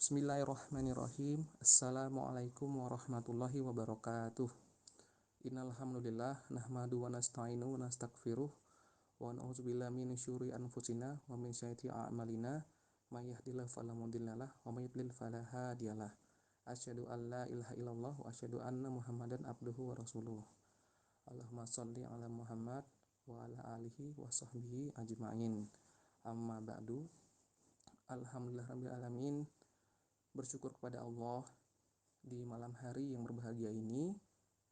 Bismillahirrahmanirrahim. Assalamualaikum warahmatullahi wabarakatuh. Innal hamdalillah nahmadu wa nasta'inu wa nastaghfiruh wa na'udzubillahi min syururi anfusina wa min sayyiati a'malina may yahdihillahu fala mudhillalah wa may yudlil fala hadiyalah. Asyhadu an la ilaha illallah wa asyhadu anna Muhammadan abduhu wa rasuluh. Allahumma shalli ala Muhammad wa ala alihi wa sahbihi ajma'in. Amma ba'du. Alhamdulillahirabbil alamin. Bersyukur kepada Allah di malam hari yang berbahagia ini.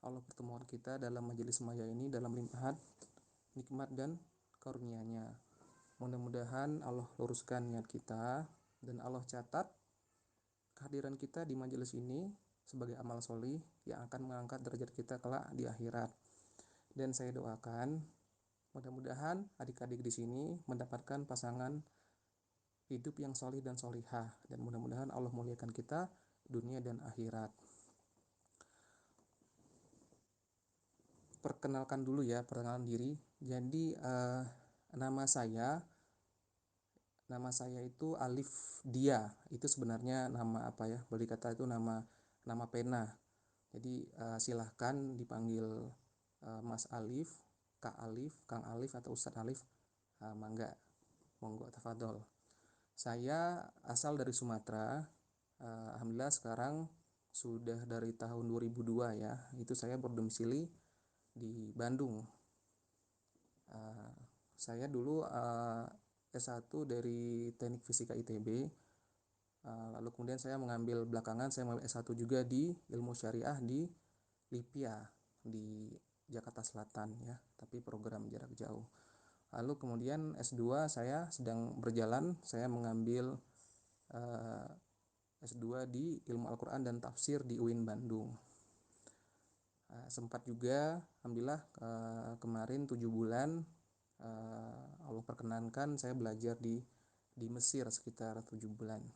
Allah pertemuan kita dalam majelis maya ini dalam limpahan nikmat dan karunia-Nya. Mudah-mudahan Allah luruskan niat kita dan Allah catat kehadiran kita di majelis ini sebagai amal solih yang akan mengangkat derajat kita kelak di akhirat. Dan saya doakan mudah-mudahan adik-adik di sini mendapatkan pasangan hidup yang solih dan solihah, dan mudah-mudahan Allah muliakan kita dunia dan akhirat. Perkenalkan dulu ya, perkenalan diri. Jadi nama saya itu Alif Dia. Itu sebenarnya nama apa ya? Boleh kata itu nama pena. Jadi silahkan dipanggil Mas Alif, Kak Alif, Kang Alif atau Ustadz Alif. Mangga, monggo tafadhol. Saya asal dari Sumatera. Alhamdulillah sekarang sudah dari tahun 2002 ya. Itu saya berdomisili di Bandung. Saya dulu S1 dari Teknik Fisika ITB. Lalu kemudian saya mengambil belakangan saya mengambil S1 juga di Ilmu Syariah di LIPIA di Jakarta Selatan ya, tapi program jarak jauh. Lalu kemudian S2 saya sedang berjalan, saya mengambil S2 di Ilmu Al-Quran dan Tafsir di UIN Bandung. Sempat juga, alhamdulillah kemarin 7 bulan Allah perkenankan saya belajar di Mesir sekitar 7 bulan.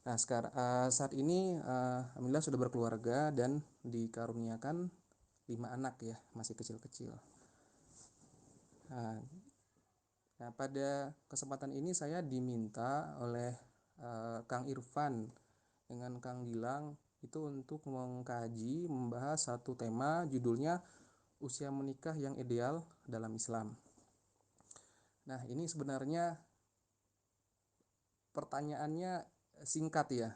Nah sekarang saat ini alhamdulillah sudah berkeluarga dan dikaruniakan 5 anak ya, masih kecil-kecil. Nah pada kesempatan ini saya diminta oleh Kang Irfan dengan Kang Gilang itu untuk mengkaji, membahas satu tema judulnya usia menikah yang ideal dalam Islam. Nah ini sebenarnya pertanyaannya singkat ya,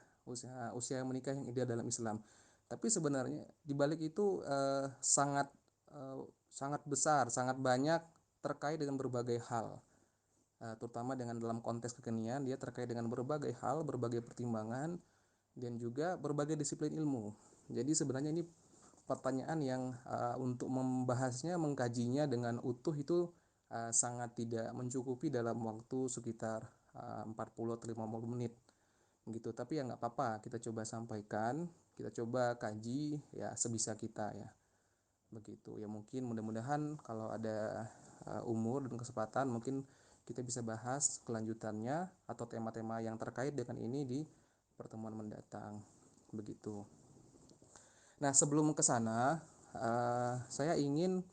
usia menikah yang ideal dalam Islam. Tapi sebenarnya dibalik itu sangat besar, sangat banyak terkait dengan berbagai hal. Terutama dengan dalam konteks kekinian, dia terkait dengan berbagai hal, berbagai pertimbangan, dan juga berbagai disiplin ilmu. Jadi sebenarnya ini pertanyaan yang untuk membahasnya, mengkajinya dengan utuh itu sangat tidak mencukupi dalam waktu sekitar 40 atau 50 menit gitu. Tapi ya nggak apa-apa, kita coba sampaikan, kita coba kaji ya sebisa kita ya. Begitu ya, mungkin mudah-mudahan kalau ada umur dan kesempatan mungkin kita bisa bahas kelanjutannya atau tema-tema yang terkait dengan ini di pertemuan mendatang. Begitu. Nah, sebelum ke sana, saya ingin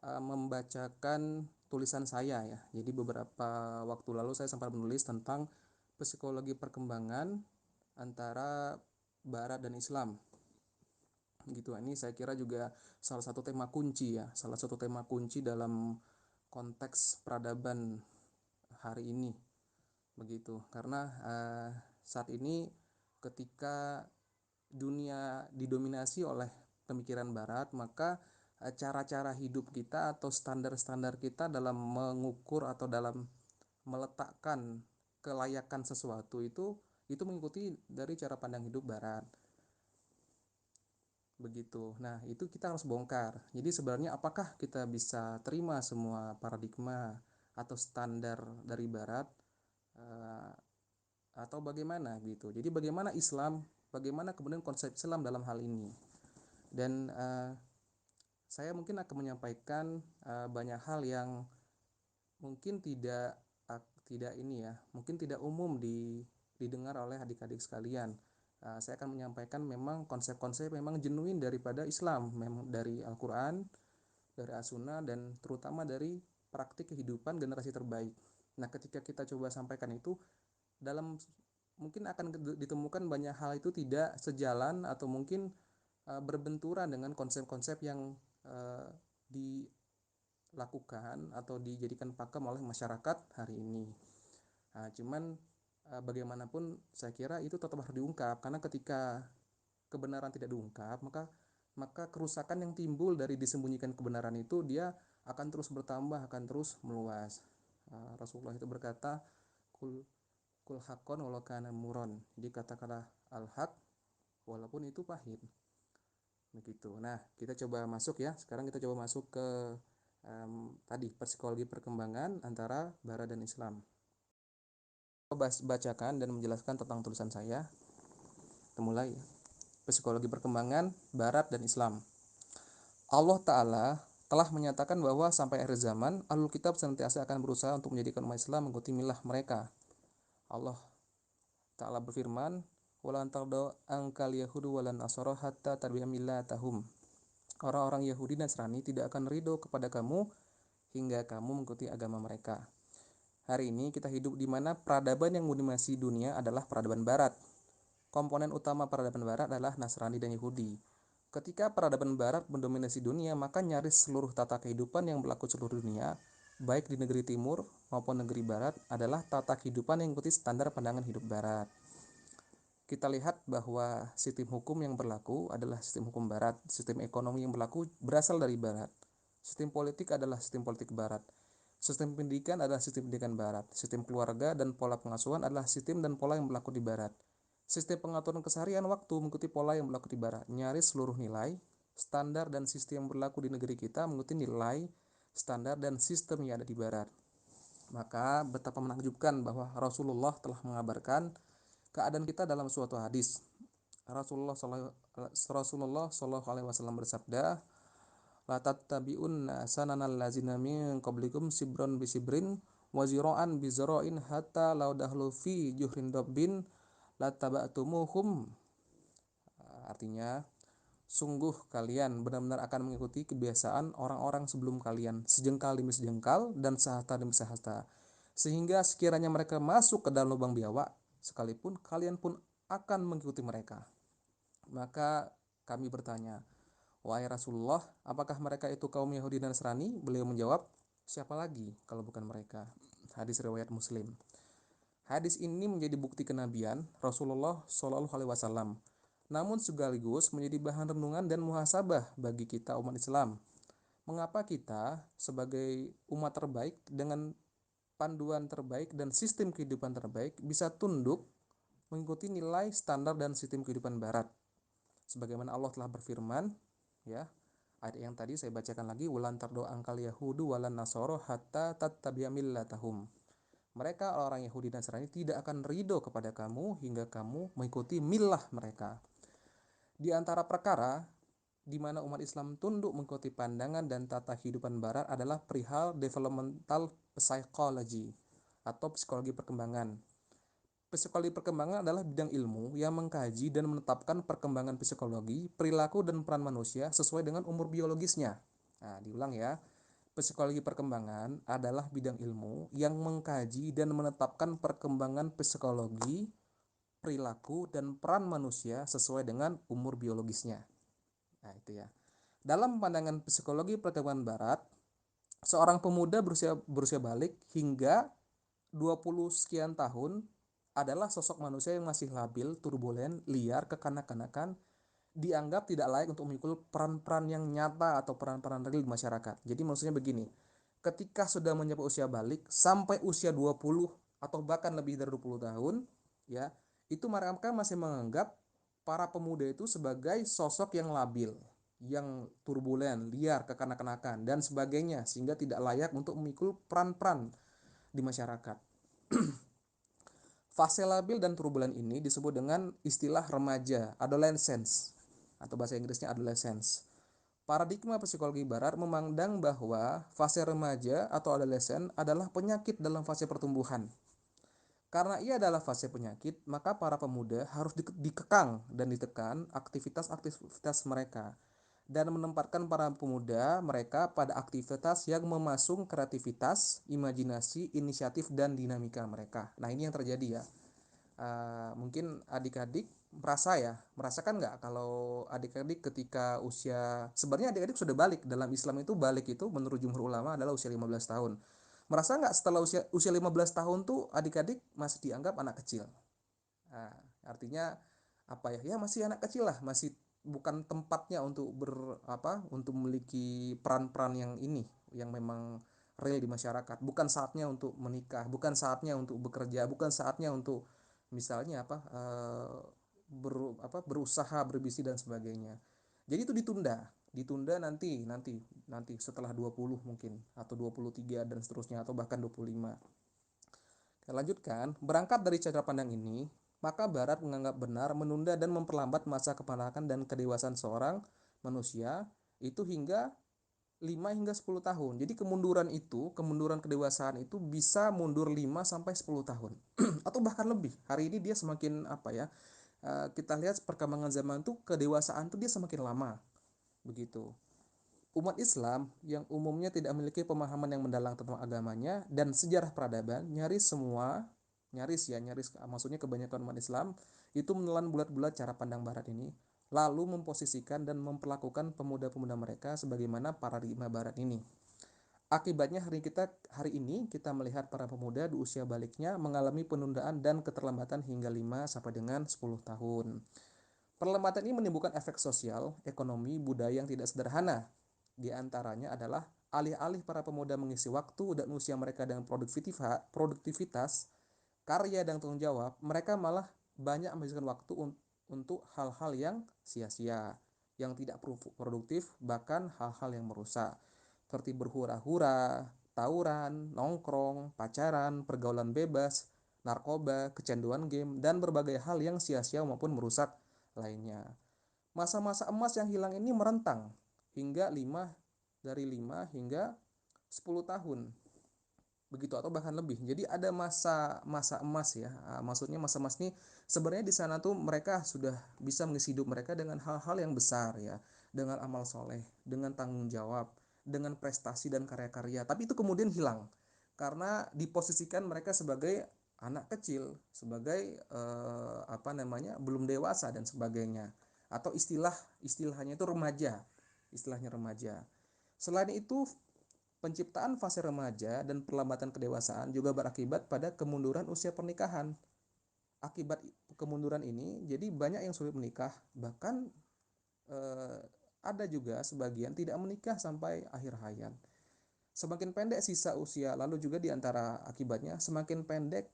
membacakan tulisan saya ya. Jadi beberapa waktu lalu saya sempat menulis tentang psikologi perkembangan antara Barat dan Islam. Gitu. Ini saya kira juga salah satu tema kunci ya, salah satu tema kunci dalam konteks peradaban hari ini. Begitu. Karena saat ini ketika dunia didominasi oleh pemikiran barat, maka cara-cara hidup kita atau standar-standar kita dalam mengukur atau dalam meletakkan kelayakan sesuatu itu mengikuti dari cara pandang hidup barat. Begitu. Nah, itu kita harus bongkar. Jadi sebenarnya apakah kita bisa terima semua paradigma atau standar dari barat atau bagaimana gitu. Jadi bagaimana Islam, bagaimana kemudian konsep Islam dalam hal ini. Dan saya mungkin akan menyampaikan banyak hal yang mungkin tidak ini ya, mungkin tidak umum didengar oleh adik-adik sekalian. Saya akan menyampaikan memang konsep-konsep memang genuine daripada Islam, memang dari Al-Quran, dari As-Sunnah, dan terutama dari praktik kehidupan generasi terbaik. Nah, ketika kita coba sampaikan itu dalam mungkin akan ditemukan banyak hal itu tidak sejalan atau mungkin berbenturan dengan konsep-konsep yang dilakukan atau dijadikan pakem oleh masyarakat hari ini. Nah, cuman bagaimanapun saya kira itu tetap harus diungkap, karena ketika kebenaran tidak diungkap, maka kerusakan yang timbul dari disembunyikan kebenaran itu dia akan terus bertambah, akan terus meluas. Rasulullah itu berkata, kul kul hakon walau kana muron. Jadi kata-kata al-haq walaupun itu pahit. Begitu. Nah, kita coba masuk ya. Sekarang kita coba masuk ke tadi psikologi perkembangan antara Barat dan Islam. Bacakan dan menjelaskan tentang tulisan saya. Kita mulai ya. Psikologi perkembangan Barat dan Islam. Allah Ta'ala telah menyatakan bahwa sampai akhir zaman, Ahlul Kitab senantiasa akan berusaha untuk menjadikan umat Islam mengikuti milah mereka. Allah Ta'ala berfirman, "Walan tardo angkal yahudu walan nasara hatta tabi'a millatahum." Orang-orang Yahudi dan Nasrani tidak akan ridho kepada kamu hingga kamu mengikuti agama mereka. Hari ini kita hidup di mana peradaban yang mendominasi dunia adalah peradaban Barat. Komponen utama peradaban Barat adalah Nasrani dan Yahudi. Ketika peradaban Barat mendominasi dunia, maka nyaris seluruh tata kehidupan yang berlaku seluruh dunia, baik di negeri timur maupun negeri barat, adalah tata kehidupan yang mengikuti standar pandangan hidup Barat. Kita lihat bahwa sistem hukum yang berlaku adalah sistem hukum Barat, sistem ekonomi yang berlaku berasal dari Barat, sistem politik adalah sistem politik Barat, sistem pendidikan adalah sistem pendidikan Barat, sistem keluarga dan pola pengasuhan adalah sistem dan pola yang berlaku di Barat. Sistem pengaturan keseharian waktu mengikuti pola yang berlaku di Barat. Nyaris seluruh nilai, standar, dan sistem yang berlaku di negeri kita mengikuti nilai, standar, dan sistem yang ada di Barat. Maka betapa menakjubkan bahwa Rasulullah telah mengabarkan keadaan kita dalam suatu hadis. Rasulullah Shallallahu Alaihi Wasallam bersabda, "La tattabi'unna sananal lazina min qablikum sibron bisibrin wa zira'an bizra'in hatta law dahlu fi juhrin dabbin lattaba'tumuhum." Artinya, sungguh kalian benar-benar akan mengikuti kebiasaan orang-orang sebelum kalian, sejengkal demi sejengkal dan sehasta demi sehasta. Sehingga sekiranya mereka masuk ke dalam lubang biawak, sekalipun kalian pun akan mengikuti mereka. Maka kami bertanya, "Wahai Rasulullah, apakah mereka itu kaum Yahudi dan Nasrani?" Beliau menjawab, "Siapa lagi kalau bukan mereka?" Hadis riwayat Muslim. Hadis ini menjadi bukti kenabian Rasulullah Shallallahu Alaihi Wasallam, namun sekaligus menjadi bahan renungan dan muhasabah bagi kita umat Islam. Mengapa kita sebagai umat terbaik dengan panduan terbaik dan sistem kehidupan terbaik bisa tunduk mengikuti nilai, standar, dan sistem kehidupan Barat? Sebagaimana Allah telah berfirman, ya, ayat yang tadi saya bacakan lagi, "Walan tardo angkal yahudu walan nasoro hatta tattabi'a millatahum." Mereka orang Yahudi dan Nasrani tidak akan ridho kepada kamu hingga kamu mengikuti milah mereka. Di antara perkara di mana umat Islam tunduk mengikuti pandangan dan tata kehidupan Barat adalah perihal developmental psychology atau psikologi perkembangan. Psikologi perkembangan adalah bidang ilmu yang mengkaji dan menetapkan perkembangan psikologi, perilaku, dan peran manusia sesuai dengan umur biologisnya. Nah, diulang ya. Psikologi perkembangan adalah bidang ilmu yang mengkaji dan menetapkan perkembangan psikologi, perilaku, dan peran manusia sesuai dengan umur biologisnya. Nah, itu ya. Dalam pandangan psikologi perkembangan Barat, seorang pemuda berusia balik hingga 20 sekian tahun adalah sosok manusia yang masih labil, turbulen, liar, kekanak-kanakan, dianggap tidak layak untuk memikul peran-peran yang nyata atau peran-peran real di masyarakat. Jadi maksudnya begini, ketika sudah mencapai usia balik sampai usia 20 atau bahkan lebih dari 20 tahun, ya, itu mereka masih menganggap para pemuda itu sebagai sosok yang labil, yang turbulen, liar, kekanak-kanakan, dan sebagainya, sehingga tidak layak untuk memikul peran-peran di masyarakat. Fase labil dan turbulen ini disebut dengan istilah remaja, adolescence, atau bahasa Inggrisnya adolescence. Paradigma psikologi Barat memandang bahwa fase remaja atau adolescent adalah penyakit dalam fase pertumbuhan. Karena ia adalah fase penyakit, maka para pemuda harus dikekang dan ditekan aktivitas-aktivitas mereka dan menempatkan para pemuda mereka pada aktivitas yang memasung kreativitas, imajinasi, inisiatif, dan dinamika mereka. Nah, ini yang terjadi ya. Mungkin adik-adik merasakan nggak kalau adik-adik ketika usia, sebenarnya adik-adik sudah balik, dalam Islam itu balik itu menurut jumhur ulama adalah usia 15 tahun. Merasa nggak setelah usia 15 tahun tuh adik-adik masih dianggap anak kecil? Nah, artinya apa ya? Ya masih anak kecil lah, masih bukan tempatnya untuk untuk memiliki peran-peran yang ini, yang memang real di masyarakat. Bukan saatnya untuk menikah, bukan saatnya untuk bekerja, bukan saatnya untuk misalnya berusaha, berbisnis dan sebagainya. Jadi itu ditunda nanti setelah 20 mungkin atau 23 dan seterusnya atau bahkan 25. Kita lanjutkan, berangkat dari cara pandang ini, maka Barat menganggap benar menunda dan memperlambat masa kepanakan dan kedewasaan seorang manusia itu hingga 5 hingga 10 tahun. Jadi kemunduran kedewasaan itu bisa mundur 5 sampai 10 tahun atau bahkan lebih. Hari ini dia semakin kita lihat perkembangan zaman tuh kedewasaan tuh dia semakin lama begitu. Umat Islam yang umumnya tidak memiliki pemahaman yang mendalam tentang agamanya dan sejarah peradaban, nyaris maksudnya kebanyakan umat Islam itu menelan bulat-bulat cara pandang Barat ini, lalu memposisikan dan memperlakukan pemuda-pemuda mereka sebagaimana paradigma Barat ini. Akibatnya hari ini kita melihat para pemuda di usia baliknya mengalami penundaan dan keterlambatan hingga 5 sampai dengan 10 tahun. Perlambatan ini menimbulkan efek sosial, ekonomi, budaya yang tidak sederhana. Di antaranya adalah alih-alih para pemuda mengisi waktu dan usia mereka dengan produktivitas, karya dan tanggung jawab, mereka malah banyak menghabiskan waktu untuk hal-hal yang sia-sia, yang tidak produktif, bahkan hal-hal yang merusak, seperti berhura-hura, tawuran, nongkrong, pacaran, pergaulan bebas, narkoba, kecanduan game, dan berbagai hal yang sia-sia maupun merusak lainnya. Masa-masa emas yang hilang ini merentang hingga 5 hingga 10 tahun begitu atau bahkan lebih. Jadi ada masa emas ya. Maksudnya masa emas ini sebenarnya di sana tuh mereka sudah bisa mengisi hidup mereka dengan hal-hal yang besar ya, dengan amal soleh, dengan tanggung jawab, dengan prestasi dan karya-karya. Tapi itu kemudian hilang karena diposisikan mereka sebagai anak kecil, sebagai belum dewasa dan sebagainya. Atau istilahnya itu remaja, istilahnya remaja. Selain itu, penciptaan fase remaja dan perlambatan kedewasaan juga berakibat pada kemunduran usia pernikahan. Akibat kemunduran ini, jadi banyak yang sulit menikah, bahkan eh, ada juga sebagian tidak menikah sampai akhir hayat. Semakin pendek sisa usia, lalu juga di antara akibatnya semakin pendek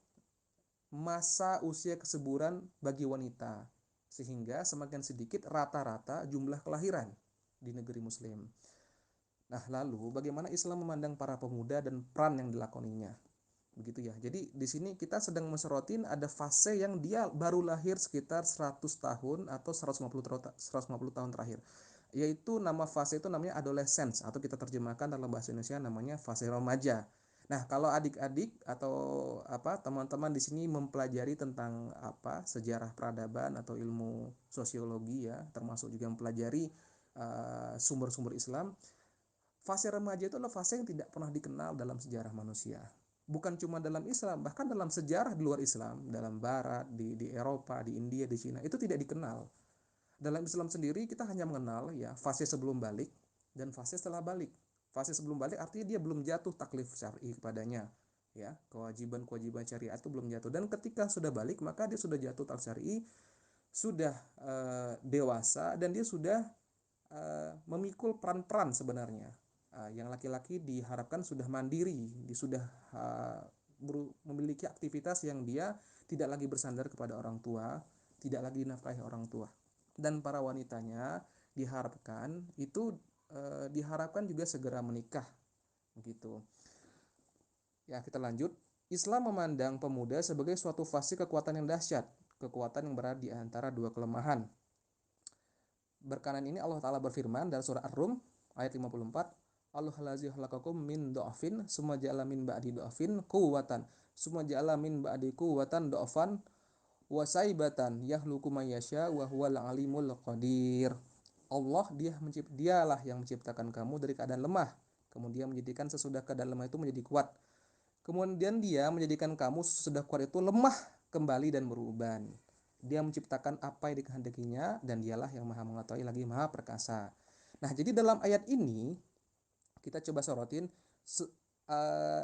masa usia kesuburan bagi wanita, sehingga semakin sedikit rata-rata jumlah kelahiran di negeri Muslim. Nah, lalu bagaimana Islam memandang para pemuda dan peran yang dilakoninya? Begitu ya. Jadi di sini kita sedang menserotin ada fase yang dia baru lahir sekitar 100 tahun atau 150 tahun terakhir. Yaitu fase itu namanya adolescence atau kita terjemahkan dalam bahasa Indonesia namanya fase remaja. Nah, kalau adik-adik atau teman-teman di sini mempelajari tentang sejarah peradaban atau ilmu sosiologi ya, termasuk juga mempelajari sumber-sumber Islam. Fase remaja itu adalah fase yang tidak pernah dikenal dalam sejarah manusia. Bukan cuma dalam Islam, bahkan dalam sejarah di luar Islam, dalam Barat, di Eropa, di India, di Cina, itu tidak dikenal. Dalam Islam sendiri kita hanya mengenal ya fase sebelum balik dan fase setelah balik. Fase sebelum balik artinya dia belum jatuh taklif syar'i kepadanya. Ya, kewajiban-kewajiban syariat itu belum jatuh. Dan ketika sudah balik, maka dia sudah jatuh taklif syar'i, sudah dewasa dan dia sudah memikul peran-peran sebenarnya. Yang laki-laki diharapkan sudah mandiri, sudah memiliki aktivitas yang dia tidak lagi bersandar kepada orang tua, tidak lagi dinafkahi orang tua. Dan para wanitanya diharapkan juga segera menikah begitu. Ya, kita lanjut. Islam memandang pemuda sebagai suatu fase kekuatan yang dahsyat, kekuatan yang berada di antara dua kelemahan. Berkanan ini Allah Ta'ala berfirman dalam surah Ar-Rum ayat 54, Allahallazi khalaqakum min do'afin summa ja'ala min ba'di do'afin quwwatan summa ja'ala min ba'di quwwatan do'afan wasaibatan yahluku mayyasha wa huwal alimul qadir. Dialah yang menciptakan kamu dari keadaan lemah, kemudian menjadikan sesudah keadaan lemah itu menjadi kuat. Kemudian dia menjadikan kamu sesudah kuat itu lemah kembali dan beruban. Dia menciptakan apa yang dikehendakinya dan dialah yang maha mengetahui lagi maha perkasa. Nah, jadi dalam ayat ini kita coba sorotin,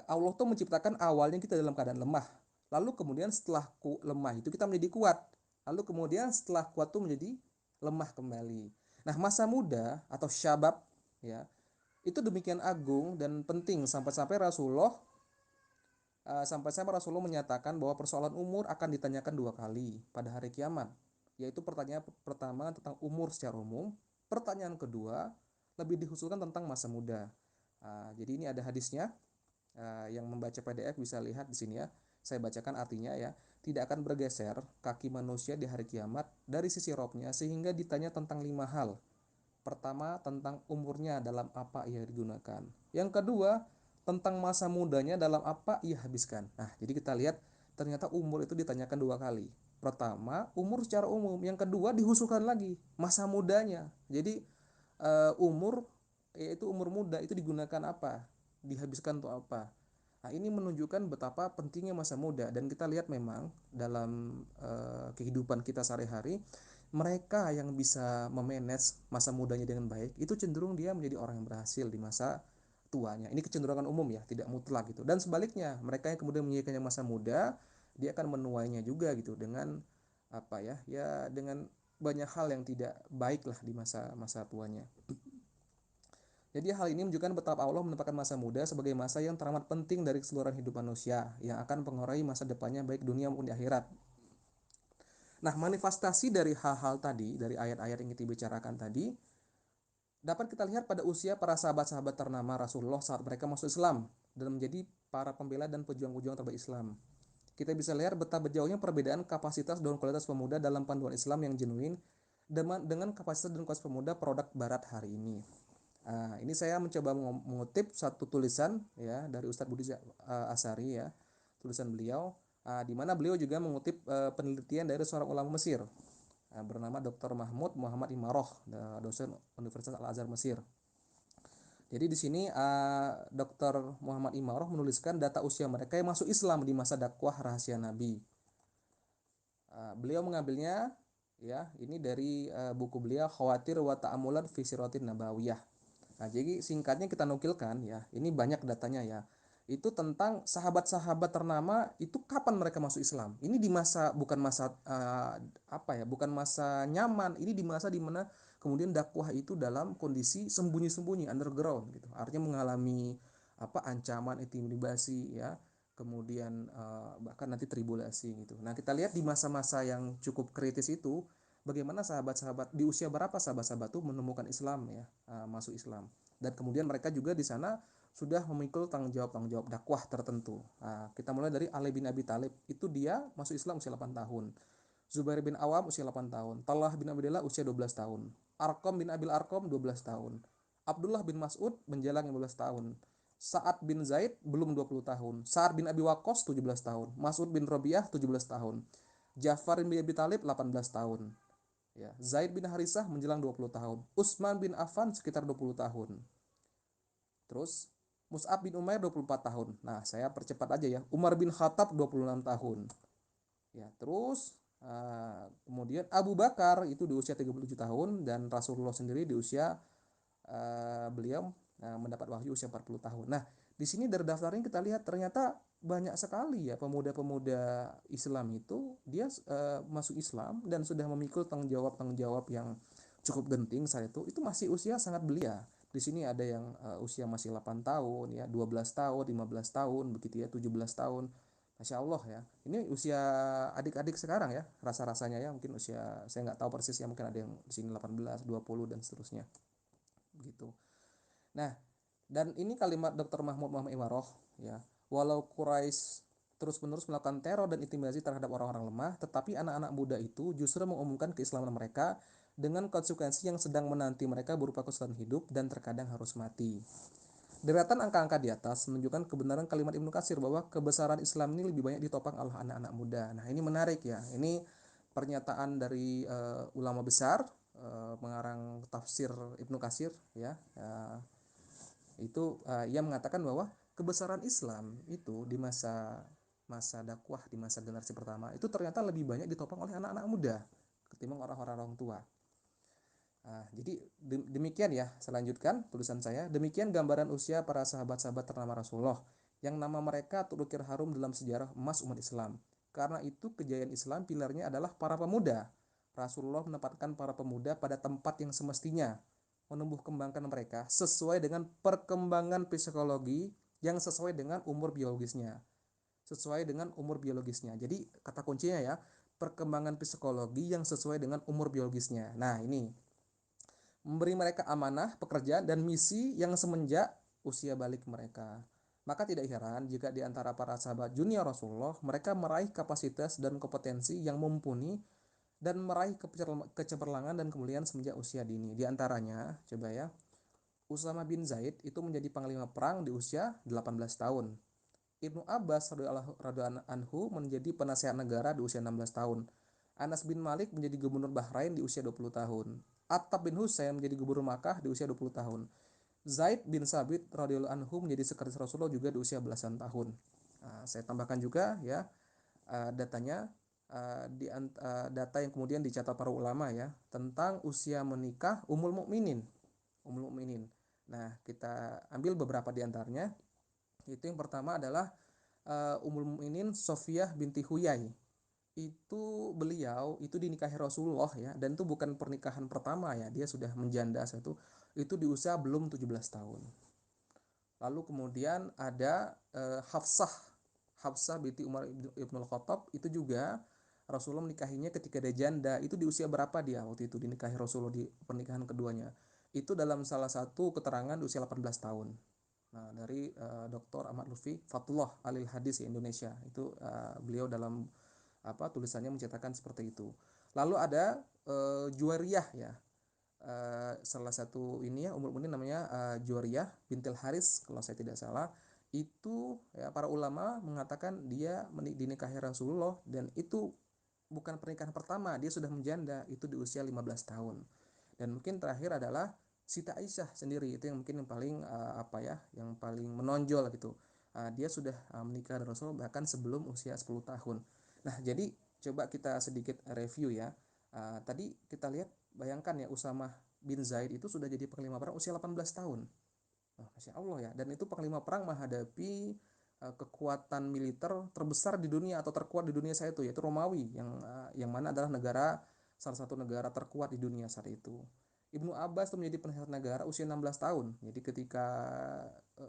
Allah tuh menciptakan awalnya kita dalam keadaan lemah. Lalu kemudian setelah lemah itu kita menjadi kuat. Lalu kemudian setelah kuat tuh menjadi lemah kembali. Nah, masa muda atau syabab ya, itu demikian agung dan penting sampai-sampai Rasulullah menyatakan bahwa persoalan umur akan ditanyakan dua kali pada hari kiamat, yaitu pertanyaan pertama tentang umur secara umum, pertanyaan kedua lebih dikhususkan tentang masa muda. Jadi ini ada hadisnya, yang membaca PDF bisa lihat di sini ya. Saya bacakan artinya ya. Tidak akan bergeser kaki manusia di hari kiamat dari sisi robnya sehingga ditanya tentang 5 hal. Pertama, tentang umurnya dalam apa ia digunakan. Yang kedua, tentang masa mudanya dalam apa ia habiskan. Nah, jadi kita lihat ternyata umur itu ditanyakan dua kali. Pertama, umur secara umum. Yang kedua, dihususkan lagi masa mudanya. Jadi umur, yaitu umur muda itu digunakan apa? Dihabiskan untuk apa? Nah, ini menunjukkan betapa pentingnya masa muda dan kita lihat memang dalam kehidupan kita sehari-hari mereka yang bisa memanage masa mudanya dengan baik itu cenderung dia menjadi orang yang berhasil di masa tuanya. Ini kecenderungan umum ya, tidak mutlak gitu. Dan sebaliknya, mereka yang kemudian menyanyikannya masa muda, dia akan menuainya juga gitu dengan apa ya? Ya dengan banyak hal yang tidak baik lah di masa masa tuanya. Jadi hal ini menunjukkan betapa Allah menempatkan masa muda sebagai masa yang teramat penting dari keseluruhan hidup manusia yang akan mempengaruhi masa depannya baik dunia maupun di akhirat. Nah, manifestasi dari hal-hal tadi, dari ayat-ayat yang kita bicarakan tadi, dapat kita lihat pada usia para sahabat-sahabat ternama Rasulullah saat mereka masuk Islam dan menjadi para pembela dan pejuang-pejuang terbaik Islam. Kita bisa lihat betapa jauhnya perbedaan kapasitas dan kualitas pemuda dalam panduan Islam yang genuine dengan kapasitas dan kualitas pemuda produk Barat hari ini. Ini saya mencoba mengutip satu tulisan ya dari Ustadz Budi Asari ya, tulisan beliau, di mana beliau juga mengutip penelitian dari seorang ulama Mesir bernama Dr. Mahmud Muhammad Imaroh, dosen Universitas Al Azhar Mesir. Jadi di sini Dr. Muhammad Imaroh menuliskan data usia mereka yang masuk Islam di masa dakwah rahasia Nabi. Beliau mengambilnya ya ini dari buku beliau Khawatir wa Ta'amulan fi Siratin Nabawiyah. Nah, jadi singkatnya kita nukilkan ya, ini banyak datanya ya. Itu tentang sahabat-sahabat ternama itu kapan mereka masuk Islam. Ini di masa bukan masa apa ya, bukan masa nyaman. Ini di masa dimana kemudian dakwah itu dalam kondisi sembunyi-sembunyi underground gitu. Artinya mengalami apa ancaman, intimidasi ya. Kemudian bahkan nanti tribulasi gitu. Nah, kita lihat di masa-masa yang cukup kritis itu bagaimana sahabat-sahabat di usia berapa sahabat-sahabat itu menemukan Islam ya, masuk Islam, dan kemudian mereka juga di sana sudah memikul tanggung jawab dakwah tertentu. Kita mulai dari Ali bin Abi Thalib, itu dia masuk Islam usia 8 tahun. Zubair bin Awam usia 8 tahun, Talha bin Abdullah usia 12 tahun, Arqam bin Abil Arqam 12 tahun, Abdullah bin Mas'ud menjelang 15 tahun, Sa'ad bin Zaid belum 20 tahun, Sa'ad bin Abi Waqqas 17 tahun, Mas'ud bin Rabi'ah 17 tahun, Ja'far bin Abi Talib 18 tahun, ya, Zaid bin Harisah menjelang 20 tahun, Utsman bin Affan sekitar 20 tahun. Terus Mus'ab bin Umair 24 tahun. Nah, saya percepat aja ya. Umar bin Khattab 26 tahun. Ya, terus kemudian Abu Bakar itu di usia 37 tahun dan Rasulullah sendiri di usia beliau mendapat wahyu usia 40 tahun. Nah, di sini dari daftarnya kita lihat ternyata banyak sekali ya pemuda-pemuda Islam itu dia masuk Islam dan sudah memikul tanggung jawab yang cukup genting saat itu masih usia sangat belia. Di sini ada yang usia masih 8 tahun ya, 12 tahun, 15 tahun begitu ya, 17 tahun. Masya Allah ya. Ini usia adik-adik sekarang ya, rasa-rasanya ya, mungkin usia saya nggak tahu persis ya, mungkin ada yang di sini 18, 20 dan seterusnya. Begitu. Nah, dan ini kalimat Dr. Mahmud Muhammad Imaroh ya. Walau Quraisy terus-menerus melakukan teror dan intimidasi terhadap orang-orang lemah, tetapi anak-anak muda itu justru mengumumkan keislaman mereka dengan konsekuensi yang sedang menanti mereka berupa kesulitan hidup dan terkadang harus mati. Deretan angka-angka di atas menunjukkan kebenaran kalimat Ibnu Katsir bahwa kebesaran Islam ini lebih banyak ditopang oleh anak-anak muda. Nah, ini menarik ya. Ini pernyataan dari ulama besar, pengarang tafsir Ibnu Katsir ya. Itu ia mengatakan bahwa kebesaran Islam itu di masa masa dakwah di masa generasi pertama itu ternyata lebih banyak ditopang oleh anak-anak muda ketimbang orang-orang orang tua. Nah, jadi demikian ya, saya lanjutkan tulisan saya. Demikian gambaran usia para sahabat-sahabat ternama Rasulullah yang nama mereka terukir harum dalam sejarah emas umat Islam. Karena itu kejayaan Islam pilarnya adalah para pemuda. Rasulullah menempatkan para pemuda pada tempat yang semestinya, menumbuh kembangkan mereka sesuai dengan perkembangan psikologi yang sesuai dengan umur biologisnya. Sesuai dengan umur biologisnya. Jadi kata kuncinya ya, perkembangan psikologi yang sesuai dengan umur biologisnya. Nah, ini memberi mereka amanah, pekerjaan, dan misi yang semenjak usia balik mereka. Maka tidak heran jika di antara para sahabat junior Rasulullah, mereka meraih kapasitas dan kompetensi yang mumpuni dan meraih kecemerlangan dan kemuliaan semenjak usia dini. Di antaranya, coba ya, Usama bin Zaid itu menjadi panglima perang di usia 18 tahun. Ibnu Abbas radhiyallahu anhu menjadi penasehat negara di usia 16 tahun. Anas bin Malik menjadi gubernur Bahrain di usia 20 tahun. Attab bin Husain menjadi gubernur Makkah di usia 20 tahun. Zaid bin Sabit radhiyallahu anhu menjadi sekretaris Rasulullah juga di usia belasan tahun. Nah, saya tambahkan juga ya datanya data yang kemudian dicatat para ulama ya tentang usia menikah Ummul Mukminin. Nah, kita ambil beberapa di antaranya. Itu yang pertama adalah Ummul Mukminin Sofiyah binti Huyai. Itu beliau itu dinikahi Rasulullah ya, dan itu bukan pernikahan pertama ya, dia sudah menjanda satu itu di usia belum 17 tahun. Lalu kemudian ada Hafsah Hafsah binti Umar Ibnul Khattab, itu juga Rasulullah menikahinya ketika dia janda. Itu di usia berapa dia waktu itu dinikahi Rasulullah di pernikahan keduanya? Itu dalam salah satu keterangan di usia 18 tahun. Nah, dari Dr. Ahmad Lutfi Fatullah Alil Hadis Indonesia itu beliau dalam tulisannya menceritakan seperti itu. Lalu ada Juwariyah ya, salah satu ini ya umur ini namanya Juwariyah bintil Haris kalau saya tidak salah. Itu ya, para ulama mengatakan dia dinikahi Rasulullah, dan itu bukan pernikahan pertama, dia sudah menjanda itu di usia 15 tahun. Dan mungkin terakhir adalah Siti Aisyah sendiri, itu yang mungkin yang paling yang paling menonjol gitu. Dia sudah menikah dengan Rasulullah bahkan sebelum usia 10 tahun. Nah, jadi coba kita sedikit review ya. Tadi kita lihat, bayangkan ya, Usamah bin Zaid itu sudah jadi panglima perang usia 18 tahun. Masya Allah ya. Dan itu panglima perang menghadapi kekuatan militer terbesar di dunia atau terkuat di dunia saat itu, yaitu Romawi, yang mana adalah salah satu negara terkuat di dunia saat itu. Ibnu Abbas itu menjadi penasihat negara usia 16 tahun. Jadi ketika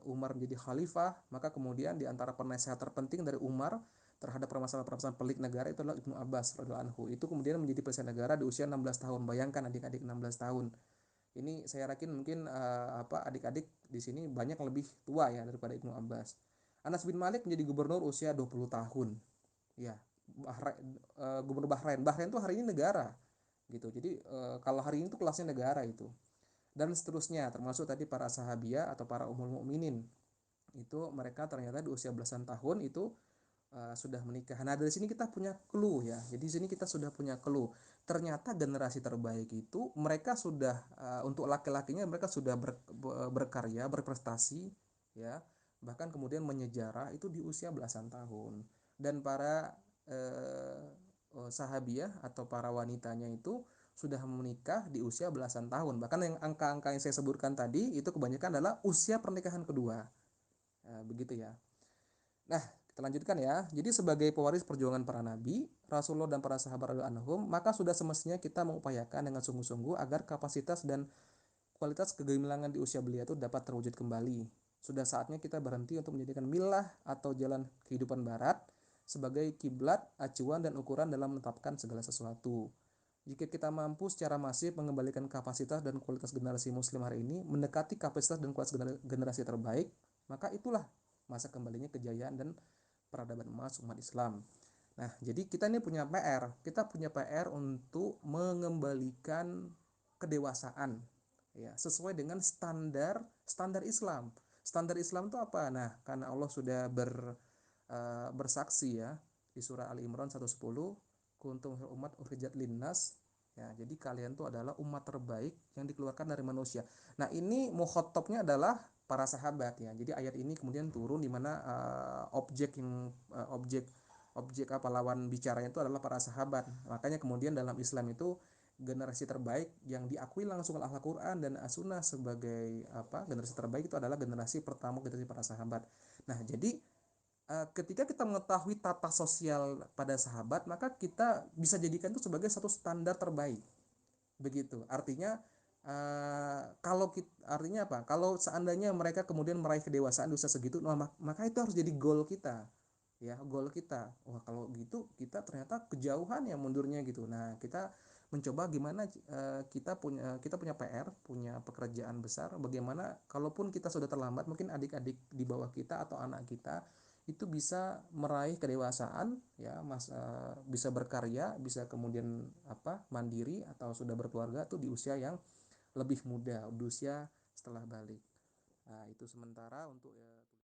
Umar menjadi khalifah, maka kemudian di antara penasihat terpenting dari Umar terhadap permasalahan-permasalahan pelik negara itu adalah Ibnu Abbas radhiyallahu anhu. Itu kemudian menjadi penasihat negara di usia 16 tahun. Bayangkan adik-adik 16 tahun. Ini saya yakin mungkin adik-adik di sini banyak yang lebih tua ya daripada Ibnu Abbas. Anas bin Malik menjadi gubernur usia 20 tahun. Ya, gubernur Bahrain. Bahrain itu hari ini negara gitu. Jadi kalau hari ini tuh kelasnya negara itu. Dan seterusnya, termasuk tadi para sahabia atau para ummul mukminin. Itu mereka ternyata di usia belasan tahun itu sudah menikah. Nah, dari sini kita punya clue ya. Jadi di sini kita sudah punya clue. Ternyata generasi terbaik itu mereka sudah untuk laki-lakinya mereka sudah berkarya, berprestasi ya. Bahkan kemudian menyejarah itu di usia belasan tahun. Dan para sahabiah atau para wanitanya itu sudah menikah di usia belasan tahun. Bahkan yang angka-angka yang saya sebutkan tadi itu kebanyakan adalah usia pernikahan kedua. Begitu ya. Nah, kita lanjutkan ya. Jadi sebagai pewaris perjuangan para nabi, Rasulullah dan para sahabat radhiyallahu anhum, maka sudah semestinya kita mengupayakan dengan sungguh-sungguh agar kapasitas dan kualitas kegemilangan di usia belia itu dapat terwujud kembali. Sudah saatnya kita berhenti untuk menjadikan milah atau jalan kehidupan barat sebagai kiblat, acuan, dan ukuran dalam menetapkan segala sesuatu. Jika kita mampu secara masif mengembalikan kapasitas dan kualitas generasi muslim hari ini mendekati kapasitas dan kualitas generasi terbaik, maka itulah masa kembalinya kejayaan dan peradaban emas umat Islam. Nah, jadi kita ini punya PR. Kita punya PR untuk mengembalikan kedewasaan ya, sesuai dengan standar Islam. Standar Islam itu apa? Nah, karena Allah sudah bersaksi ya di surah Ali Imran 110, kuntum umat ukhrijat linnas Ya, jadi kalian tuh adalah umat terbaik yang dikeluarkan dari manusia. Nah, ini mukhotobnya adalah para sahabat ya. Jadi ayat ini kemudian turun di mana objek apa lawan bicaranya itu adalah para sahabat. Makanya kemudian dalam Islam itu generasi terbaik yang diakui langsung oleh Al-Qur'an dan As-Sunnah sebagai apa? Generasi terbaik itu adalah generasi pertama, generasi para sahabat. Nah, jadi ketika kita mengetahui tata sosial pada sahabat, maka kita bisa jadikan itu sebagai satu standar terbaik. Begitu. Artinya kalau kita, artinya apa? Kalau seandainya mereka kemudian meraih kedewasaan di usia segitu, nah, maka itu harus jadi goal kita. Ya, goal kita. Wah, kalau gitu kita ternyata kejauhan ya mundurnya gitu. Nah, kita mencoba gimana kita punya PR, punya pekerjaan besar. Bagaimana kalaupun kita sudah terlambat, mungkin adik-adik di bawah kita atau anak kita itu bisa meraih kedewasaan ya bisa berkarya, bisa kemudian apa mandiri atau sudah berkeluarga tuh di usia yang lebih muda, di usia setelah balik. Nah, itu sementara untuk ya